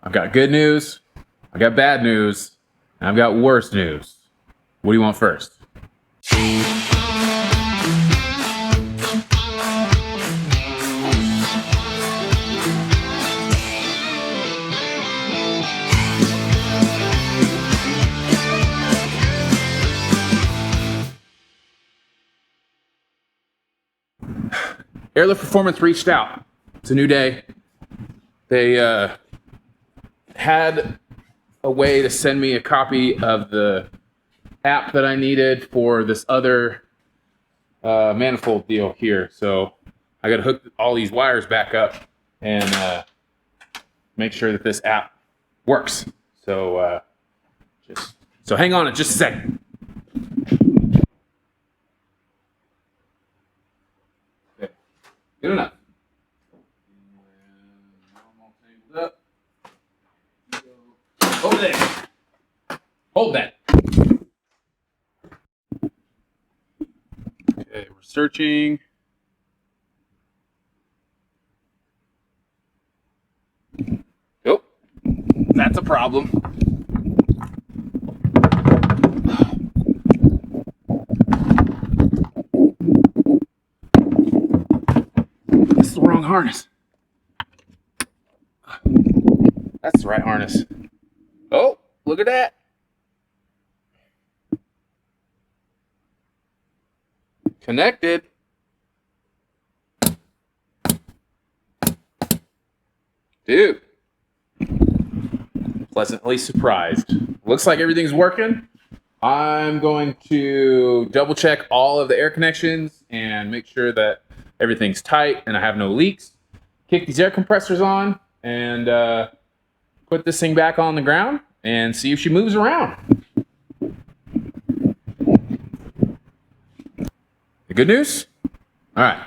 I've got good news, I've got bad news, and I've got worse news. What do you want first? Airlift Performance reached out. It's a new day. They had a way to send me a copy of the app that I needed for this other manifold deal here. So I got to hook all these wires back up and make sure that this app works. So so hang on just a second. Okay, good enough. Over there. Hold that. Okay, we're searching. Oh, that's a problem. This is the wrong harness. That's the right harness. Oh, look at that. Connected. Dude. Pleasantly surprised. Looks like everything's working. I'm going to double check all of the air connections and make sure that everything's tight and I have no leaks. Kick these air compressors on and put this thing back on the ground and see if she moves around. The good news? All right.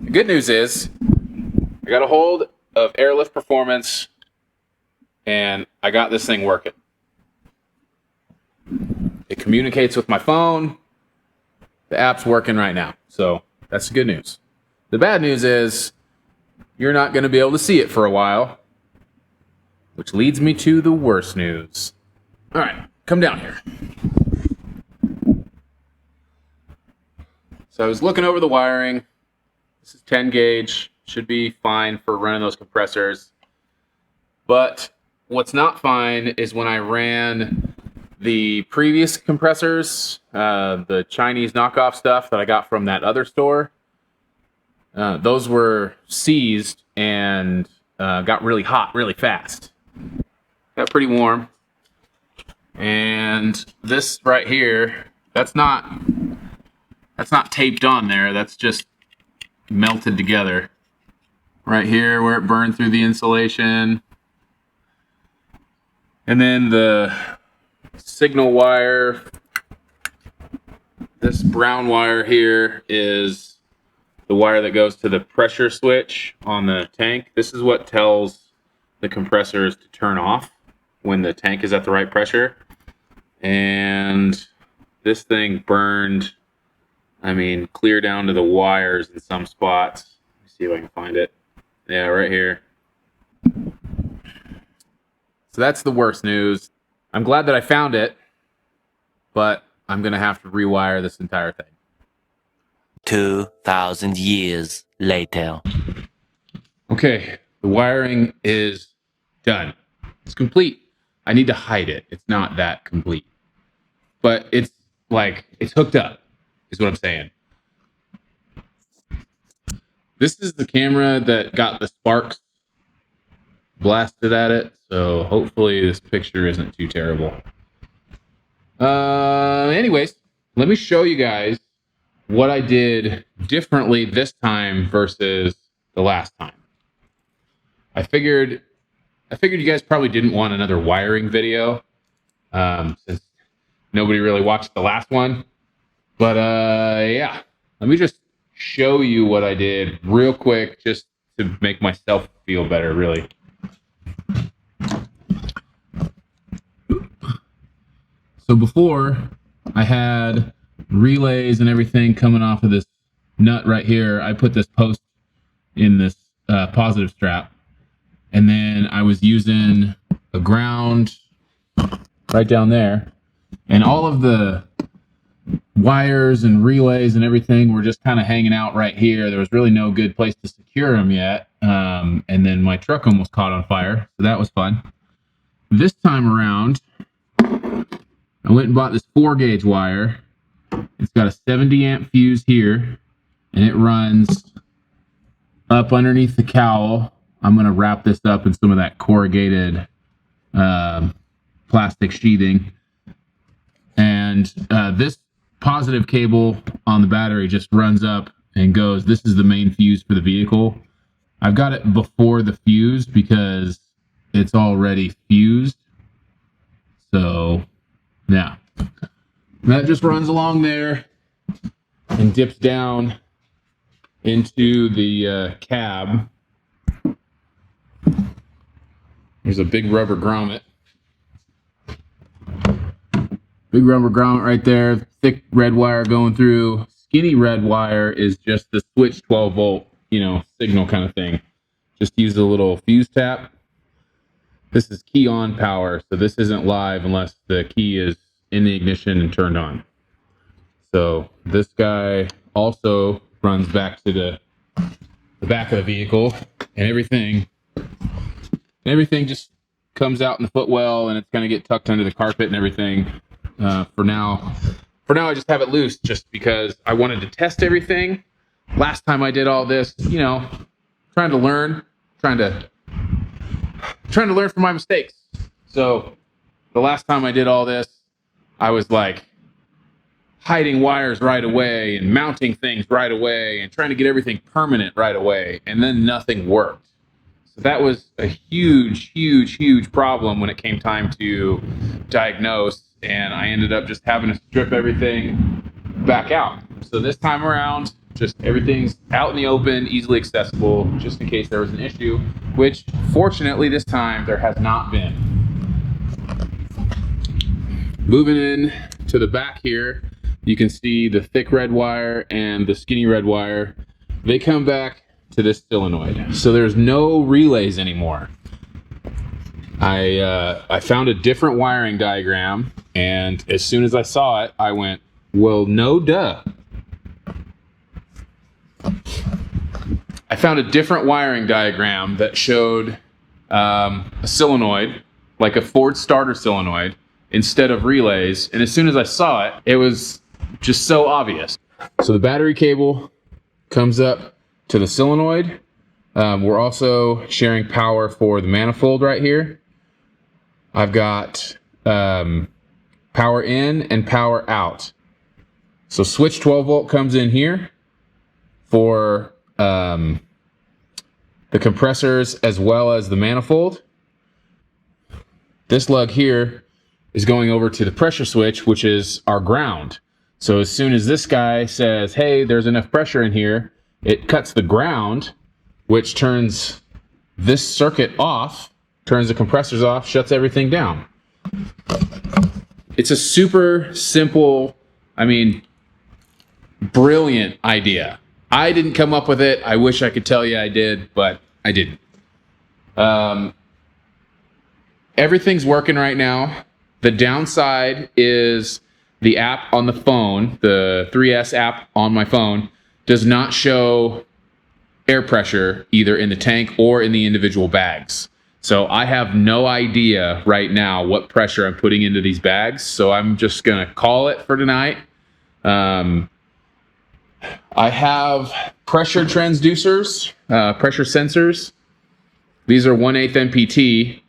The good news is I got a hold of Airlift Performance and I got this thing working. It communicates with my phone. The app's working right now. So that's the good news. The bad news is you're not going to be able to see it for a while. Which leads me to the worst news. All right, come down here. So I was looking over the wiring. This is 10 gauge. Should be fine for running those compressors. But what's not fine is when I ran the previous compressors, the Chinese knockoff stuff that I got from that other store. Those were seized and got really hot really fast. Got pretty warm. And this right here, that's not taped on there. That's just melted together. Right here where it burned through the insulation. And then the signal wire, this brown wire here is the wire that goes to the pressure switch on the tank. This is what tells the compressors to turn off when the tank is at the right pressure. And this thing burned, clear down to the wires in some spots. Let me see if I can find it. Yeah, right here. So that's the worst news. I'm glad that I found it, but I'm going to have to rewire this entire thing. 2,000 years later. Okay, the wiring is done. It's complete. I need to hide it. It's not that complete. But it's hooked up, is what I'm saying. This is the camera that got the sparks blasted at it, so hopefully this picture isn't too terrible. Anyways, let me show you guys what I did differently this time versus the last time. I figured you guys probably didn't want another wiring video, since nobody really watched the last one. But yeah, let me just show you what I did real quick, just to make myself feel better, really. So before, I had relays and everything coming off of this nut right here. I put this post in this positive strap. And then I was using a ground right down there. And all of the wires and relays and everything were just kind of hanging out right here. There was really no good place to secure them yet. And then my truck almost caught on fire. So that was fun. This time around, I went and bought this 4-gauge wire. It's got a 70 amp fuse here, and it runs up underneath the cowl. I'm going to wrap this up in some of that corrugated plastic sheathing. And this positive cable on the battery just runs up and goes. This is the main fuse for the vehicle. I've got it before the fuse because it's already fused. So, yeah. That just runs along there and dips down into the cab. There's a big rubber grommet. Big rubber grommet right there. Thick red wire going through. Skinny red wire is just the switch 12 volt, signal kind of thing. Just use a little fuse tap. This is key on power, so this isn't live unless the key is in the ignition and turned on. So this guy also runs back to the back of the vehicle, and everything just comes out in the footwell, and it's going to get tucked under the carpet and everything. For now, I just have it loose just because I wanted to test everything. Last time I did all this, trying to learn from my mistakes. So the last time I did all this, I was like hiding wires right away and mounting things right away and trying to get everything permanent right away, and then nothing worked. So that was a huge problem when it came time to diagnose, and I ended up just having to strip everything back out. So this time around, just everything's out in the open, easily accessible, just in case there was an issue, which fortunately this time there has not been. Moving in to the back here, you can see the thick red wire and the skinny red wire. They come back to this solenoid. So there's no relays anymore. I found a different wiring diagram, and as soon as I saw it, I went, well, no duh. I found a different wiring diagram that showed a solenoid, like a Ford starter solenoid, instead of relays. And as soon as I saw it, it was just so obvious. So the battery cable comes up to the solenoid. We're also sharing power for the manifold right here. I've got power in and power out. So switch 12 volt comes in here for the compressors as well as the manifold. This lug here is going over to the pressure switch, which is our ground. So as soon as this guy says, hey, there's enough pressure in here, it cuts the ground, which turns this circuit off, turns the compressors off, shuts everything down. It's a super simple, brilliant idea. I didn't come up with it. I wish I could tell you I did, but I didn't. Everything's working right now. The downside is the app on the phone, the 3S app on my phone, does not show air pressure either in the tank or in the individual bags. So I have no idea right now what pressure I'm putting into these bags. So I'm just going to call it for tonight. I have pressure transducers, pressure sensors. These are 1/8 NPT.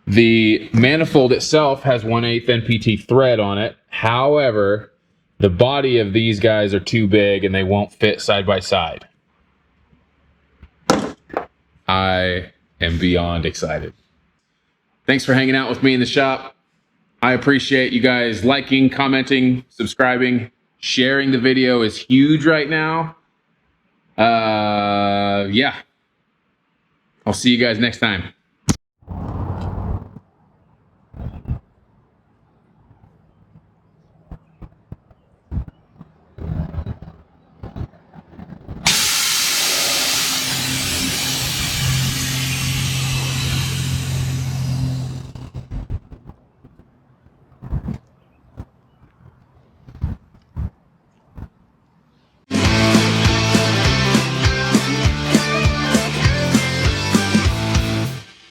The manifold itself has 1/8 NPT thread on it. However, the body of these guys are too big and they won't fit side by side. I am beyond excited. Thanks for hanging out with me in the shop. I appreciate you guys liking, commenting, subscribing. Sharing the video is huge right now. Yeah. I'll see you guys next time.